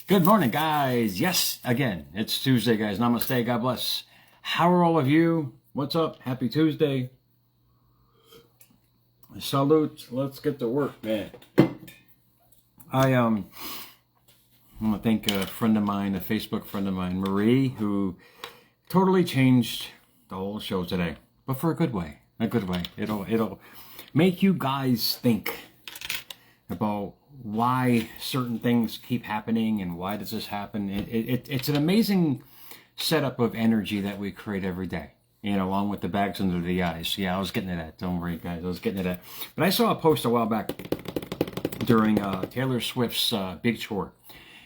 Good morning, guys. Yes, again, it's Tuesday, guys. Namaste. God bless. How are all of you? What's up? Happy Tuesday. Salute. Let's get to work, man. I want to thank a friend of mine, a Facebook friend of mine, Marie, who totally changed the whole show today, but for a good way. A good way. It'll make you guys think about why certain things keep happening and why does this happen. It's an amazing setup of energy that we create every day, along with the bags under the eyes. Yeah, I was getting to that. Don't worry, guys. I was getting to that. But I saw a post a while back during Taylor Swift's big tour.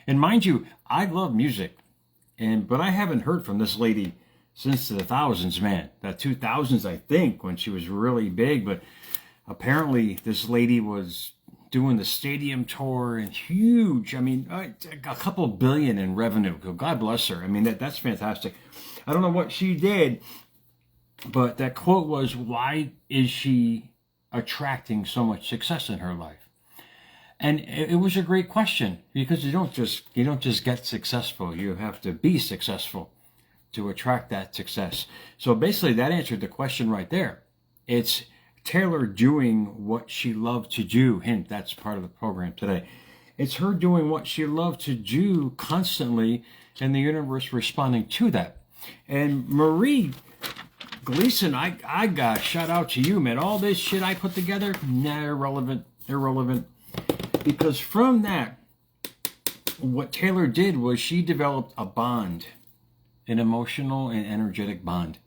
And mind you, I love music, but I haven't heard from this lady since the thousands, man. The 2000s, I think, when she was really big. But apparently this lady was doing the stadium tour and huge. I mean, a couple billion in revenue. God bless her. I mean, that's fantastic. I don't know what she did, but that quote was, why is she attracting so much success in her life? And it was a great question, because you don't just get successful. You have to be successful to attract that success. So basically that answered the question right there. It's Taylor doing what she loved to do. Hint, that's part of the program today. It's her doing what she loved to do constantly, and the universe responding to that. And Marie Gleason, I got shout out to you, man. All this shit I put together, irrelevant. Because from that, what Taylor did was she developed a bond, an emotional and energetic bond.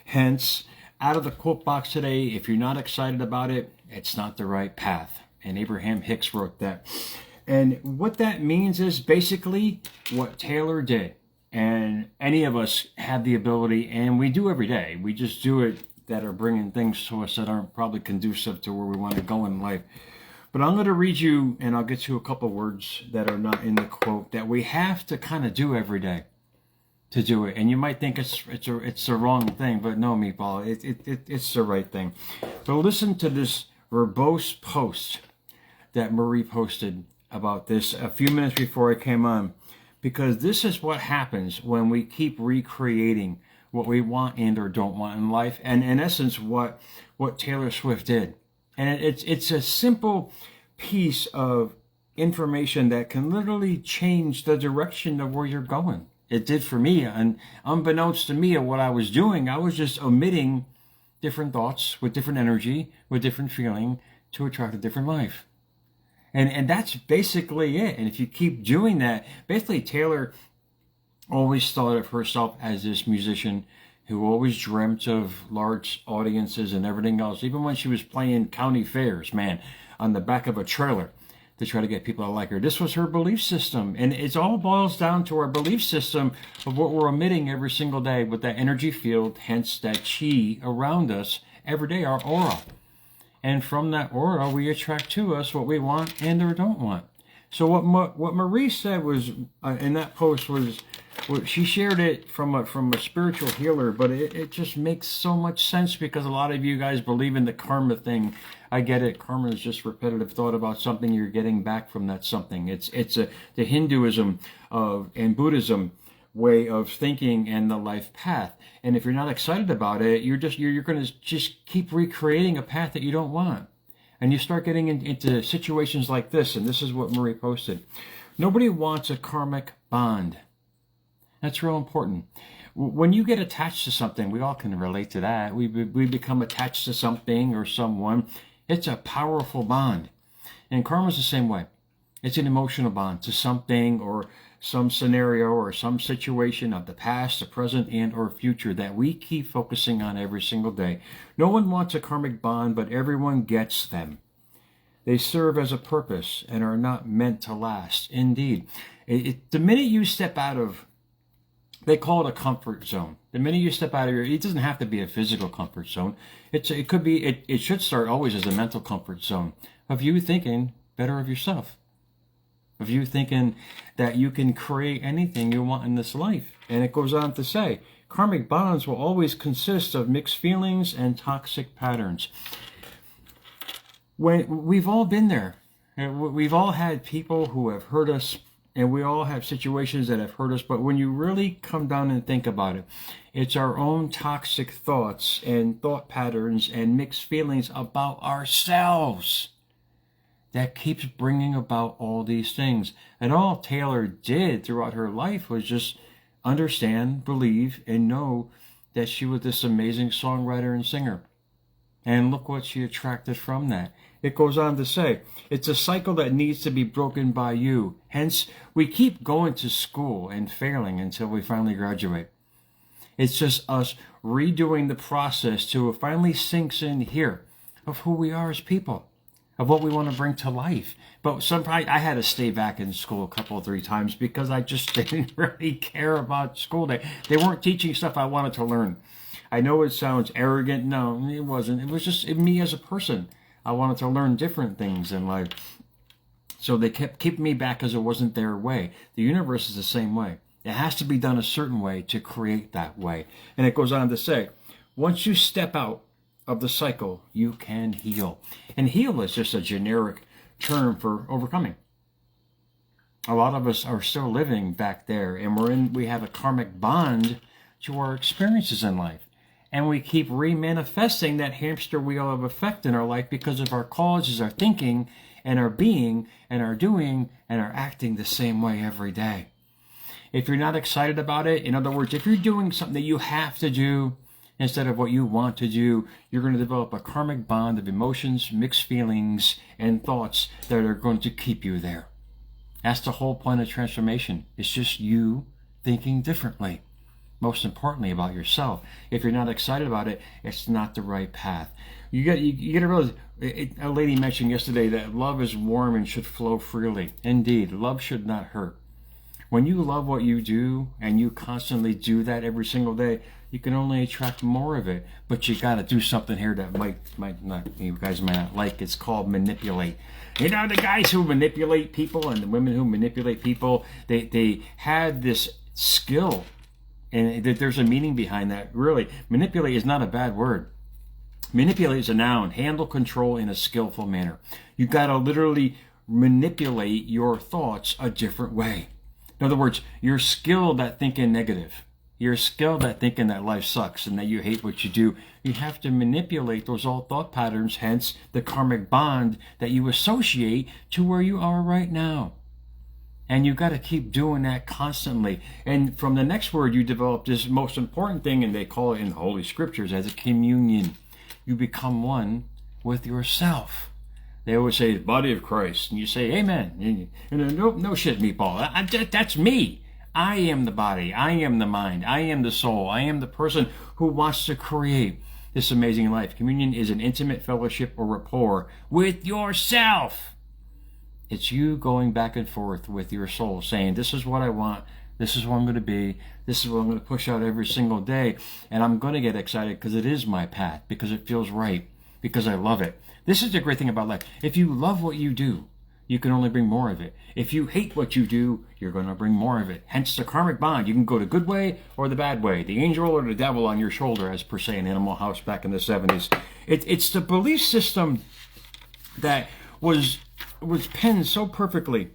Hence, out of the quote box today, if you're not excited about it, it's not the right path. And Abraham Hicks wrote that. And what that means is basically what Taylor did. And any of us have the ability, and we do every day. We just do it that are bringing things to us that aren't probably conducive to where we want to go in life. But I'm going to read you, and I'll get to a couple words that are not in the quote, that we have to kind of do every day to do it. And you might think it's the wrong thing, but no, Meatball, it's the right thing. So listen to this verbose post that Marie posted about this a few minutes before I came on, because this is what happens when we keep recreating what we want and or don't want in life, and in essence what Taylor Swift did. And it's a simple piece of information that can literally change the direction of where you're going. It did for me, and unbeknownst to me of what I was doing, I was just omitting different thoughts with different energy, with different feeling to attract a different life. And that's basically it. And if you keep doing that, basically Taylor always thought of herself as this musician who always dreamt of large audiences and everything else, even when she was playing county fairs, man, on the back of a trailer to try to get people to like her. This was her belief system. And it all boils down to our belief system of what we're emitting every single day with that energy field, hence that chi around us every day, our aura. And from that aura, we attract to us what we want and or don't want. So what Marie said was, in that post was, she shared it from a spiritual healer, but it just makes so much sense, because a lot of you guys believe in the karma thing. I get it. Karma is just repetitive thought about something you're getting back from that something. It's the Hinduism and Buddhism way of thinking and the life path. And if you're not excited about it, you're going to just keep recreating a path that you don't want. And you start getting into situations like this, and this is what Marie posted. Nobody wants a karmic bond. That's real important. When you get attached to something, we all can relate to that. We become attached to something or someone. It's a powerful bond. And karma is the same way. It's an emotional bond to something or some scenario or some situation of the past, the present, and or future that we keep focusing on every single day. No one wants a karmic bond, but everyone gets them. They serve as a purpose and are not meant to last. Indeed. The minute you step out of, they call it a comfort zone. The minute you step out of it doesn't have to be a physical comfort zone. It should start always as a mental comfort zone of you thinking better of yourself, of you thinking that you can create anything you want in this life. And it goes on to say, karmic bonds will always consist of mixed feelings and toxic patterns. When we've all been there, we've all had people who have hurt us And we all have situations that have hurt us, but when you really come down and think about it, it's our own toxic thoughts and thought patterns and mixed feelings about ourselves that keeps bringing about all these things. And all Taylor did throughout her life was just understand, believe, and know that she was this amazing songwriter and singer. And look what she attracted from that. It goes on to say, it's a cycle that needs to be broken by you. Hence, we keep going to school and failing until we finally graduate. It's just us redoing the process till it finally sinks in here of who we are as people, of what we want to bring to life. But sometimes I had to stay back in school a couple, 3 times because I just didn't really care about school. They weren't teaching stuff I wanted to learn. I know it sounds arrogant. No, it wasn't. It was just me as a person. I wanted to learn different things in life. So they kept keeping me back because it wasn't their way. The universe is the same way. It has to be done a certain way to create that way. And it goes on to say, once you step out of the cycle, you can heal. And heal is just a generic term for overcoming. A lot of us are still living back there, and we have a karmic bond to our experiences in life. And we keep remanifesting that hamster wheel of effect in our life because of our causes, our thinking, and our being, and our doing, and our acting the same way every day. If you're not excited about it, in other words, if you're doing something that you have to do instead of what you want to do, you're going to develop a karmic bond of emotions, mixed feelings, and thoughts that are going to keep you there. That's the whole point of transformation. It's just you thinking differently. Most importantly, about yourself. If you're not excited about it, it's not the right path. You got to realize, a lady mentioned yesterday that love is warm and should flow freely. Indeed, love should not hurt. When you love what you do and you constantly do that every single day, you can only attract more of it. But you got to do something here that might not, you guys might not like. It's called manipulate. You know, the guys who manipulate people and the women who manipulate people, they had this skill. And there's a meaning behind that. Really, manipulate is not a bad word. Manipulate is a noun. Handle, control in a skillful manner. You got to literally manipulate your thoughts a different way. In other words, you're skilled at thinking negative. You're skilled at thinking that life sucks and that you hate what you do. You have to manipulate those old thought patterns, hence the karmic bond that you associate to where you are right now. And you've got to keep doing that constantly. And from the next word, you develop this most important thing, and they call it in the Holy Scriptures as a communion. You become one with yourself. They always say, the body of Christ. And you say, amen. And no shit, meatball. That's me. I am the body. I am the mind. I am the soul. I am the person who wants to create this amazing life. Communion is an intimate fellowship or rapport with yourself. It's you going back and forth with your soul, saying, this is what I want, this is what I'm going to be, this is what I'm going to push out every single day, and I'm going to get excited because it is my path, because it feels right, because I love it. This is the great thing about life. If you love what you do, you can only bring more of it. If you hate what you do, you're going to bring more of it. Hence the karmic bond. You can go the good way or the bad way, the angel or the devil on your shoulder, as per se in Animal House back in the 70s. It's the belief system that was penned so perfectly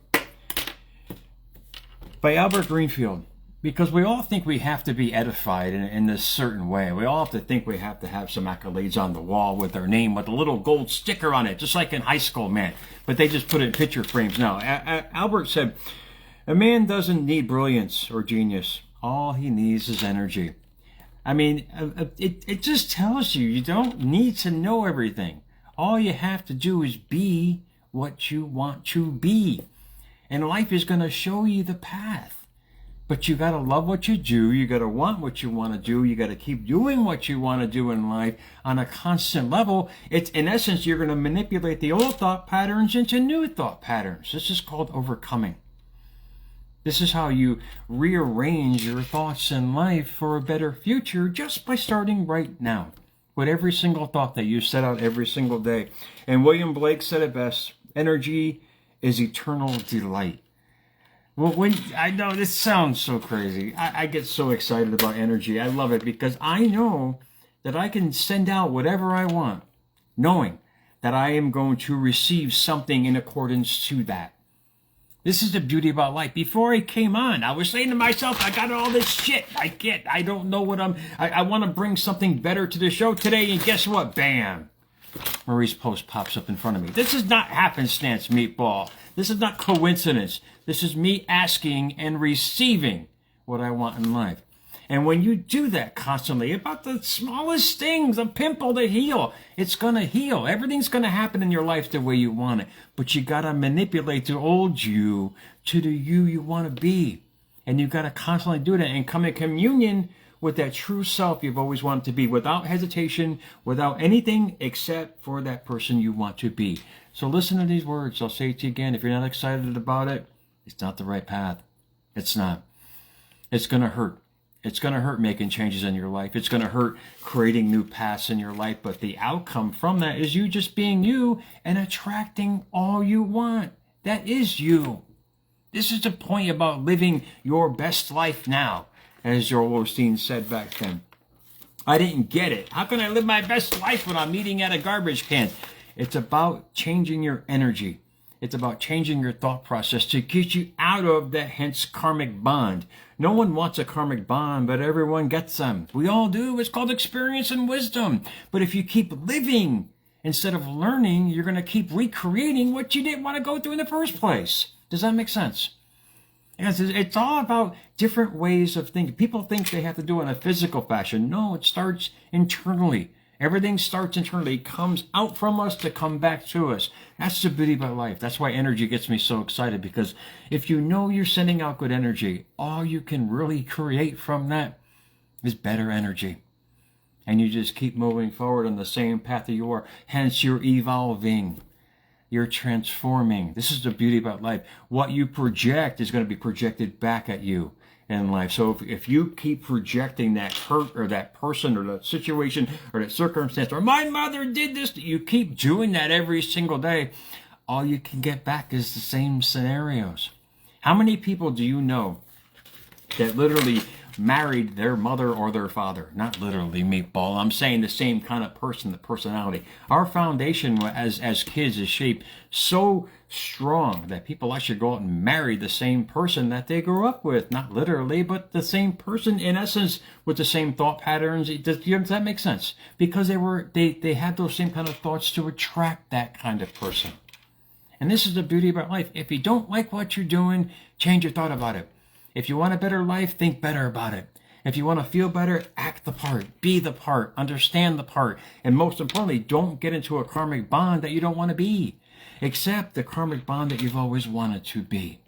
by Albert Greenfield, because we all think we have to be edified in this certain way. We all have to think we have to have some accolades on the wall with our name with a little gold sticker on it, just like in high school, man. But they just put it in picture frames now. Albert said, a man doesn't need brilliance or genius. All he needs is energy. I mean, it just tells you don't need to know everything. All you have to do is be what you want to be. And life is going to show you the path. But you got to love what you do. You got to want what you want to do. You got to keep doing what you want to do in life on a constant level. It's, in essence, you're going to manipulate the old thought patterns into new thought patterns. This is called overcoming. This is how you rearrange your thoughts in life for a better future just by starting right now with every single thought that you set out every single day. And William Blake said it best, energy is eternal delight. Well, I know this sounds so crazy. I get so excited about energy. I love it because I know that I can send out whatever I want, knowing that I am going to receive something in accordance to that. This is the beauty about life. Before I came on, I was saying to myself, I got all this shit. I don't know what I want to bring something better to the show today. And guess what? Bam. Marie's post pops up in front of me. This is not happenstance, meatball. This is not coincidence. This is me asking and receiving what I want in life. And when you do that constantly, about the smallest things, a pimple to heal, it's going to heal. Everything's going to happen in your life the way you want it. But you got to manipulate the old you to the you want to be. And you got to constantly do that and come in communion with that true self you've always wanted to be, without hesitation, without anything except for that person you want to be. So listen to these words. I'll say it to you again. If you're not excited about it, it's not the right path. It's not. It's going to hurt. It's going to hurt making changes in your life. It's going to hurt creating new paths in your life. But the outcome from that is you just being you and attracting all you want. That is you. This is the point about living your best life now, as Joel Osteen said back then. I didn't get it. How can I live my best life when I'm eating at a garbage can? It's about changing your energy. It's about changing your thought process to get you out of that, hence karmic bond. No one wants a karmic bond, but everyone gets them. We all do. It's called experience and wisdom. But if you keep living instead of learning, you're going to keep recreating what you didn't want to go through in the first place. Does that make sense? Yes, it's all about different ways of thinking. People think they have to do it in a physical fashion. No, it starts internally. Everything starts internally, comes out from us to come back to us. That's the beauty about life. That's why energy gets me so excited, because if you know you're sending out good energy, all you can really create from that is better energy. And you just keep moving forward on the same path that you are. Hence, you're evolving. You're transforming. This is the beauty about life. What you project is going to be projected back at you in life. So if you keep projecting that hurt or that person or that situation or that circumstance, or my mother did this, you keep doing that every single day, all you can get back is the same scenarios. How many people do you know that literally married their mother or their father? Not literally, meatball. I'm saying the same kind of person, the personality. Our foundation as kids is shaped so strong that people actually go out and marry the same person that they grew up with. Not literally, but the same person in essence with the same thought patterns. Does that make sense? Because they had those same kind of thoughts to attract that kind of person. And this is the beauty about life. If you don't like what you're doing, change your thought about it. If you want a better life, think better about it. If you want to feel better, act the part, be the part, understand the part. And most importantly, don't get into a karmic bond that you don't want to be. Accept the karmic bond that you've always wanted to be.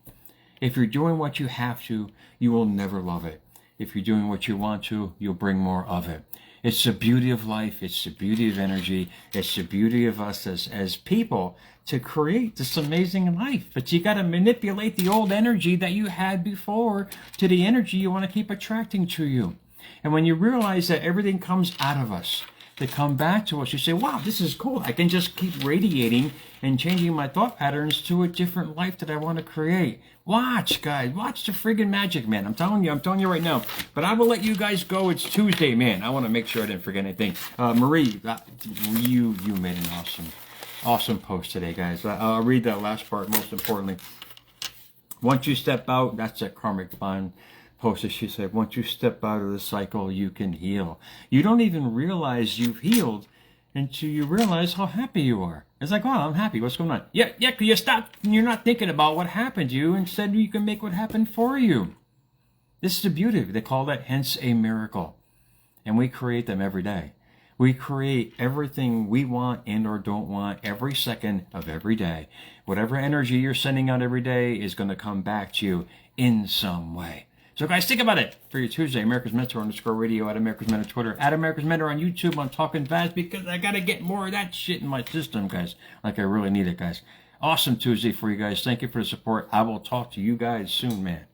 If you're doing what you have to, you will never love it. If you're doing what you want to, you'll bring more of it. It's the beauty of life. It's the beauty of energy. It's the beauty of us as people to create this amazing life. But you got to manipulate the old energy that you had before to the energy you want to keep attracting to you. And when you realize that everything comes out of us to come back to us, you say, wow, this is cool. I can just keep radiating and changing my thought patterns to a different life that I want to create. Watch, guys. Watch the friggin' magic, man. I'm telling you right now. But I will let you guys go. It's Tuesday, man. I want to make sure I didn't forget anything. Marie, you made an awesome post today, guys. I'll read that last part most importantly. Once you step out, that's a karmic bond post. As she said, once you step out of the cycle, you can heal. You don't even realize you've healed until you realize how happy you are. It's like, wow, I'm happy. What's going on? Yeah, because you stop, you're not thinking about what happened to you. Instead, you can make what happened for you. This is the beauty. They call that hence a miracle. And we create them every day. We create everything we want and or don't want every second of every day. Whatever energy you're sending out every day is going to come back to you in some way. So guys, think about it for your Tuesday. America's Mentor _radio at America's Mentor Twitter, at America's Mentor on YouTube. I'm talking fast because I got to get more of that shit in my system, guys. Like I really need it, guys. Awesome Tuesday for you guys. Thank you for the support. I will talk to you guys soon, man.